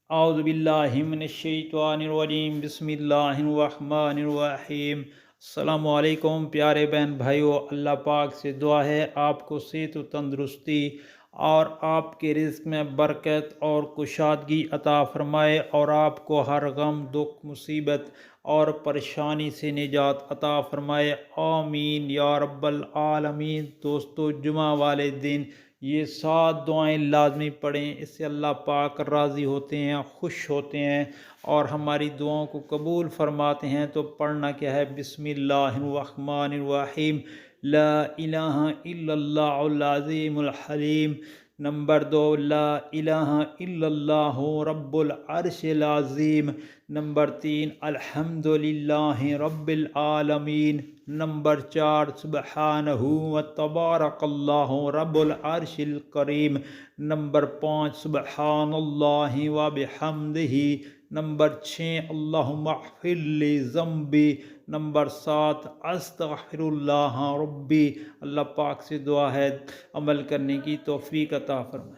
اعوذ باللہ من الشیطان الرجیم، بسم اللہ الرحمن الرحیم۔ السلام علیکم پیارے بہن بھائیو، اللہ پاک سے دعا ہے آپ کو صحت و تندرستی اور آپ کے رزق میں برکت اور کشادگی عطا فرمائے، اور آپ کو ہر غم، دکھ، مصیبت اور پریشانی سے نجات عطا فرمائے، آمین یا رب العالمین۔ دوستو، جمعہ والے دن یہ 7 دعائیں لازمی پڑھیں، اس سے اللہ پاک راضی ہوتے ہیں، خوش ہوتے ہیں اور ہماری دعاؤں کو قبول فرماتے ہیں۔ تو پڑھنا کیا ہے؟ بسم اللہ الرحمن الرحیم، لا الہ الا اللہ العظیم الحلیم۔ نمبر 2، لا الہ الا اللہ رب العرش العظیم۔ نمبر 3، الحمد للہ رب العالمین۔ نمبر 4، سبحانہ و تبارک اللہ رب العرش الکریم۔ نمبر 5، سبحان اللہ و بحمدہ۔ نمبر 6، اللہم اغفر لی ذنبی۔ نمبر 7، استغفر اللہ ربی۔ اللہ پاک سے دعا ہے عمل کرنے کی توفیق عطا فرمائے۔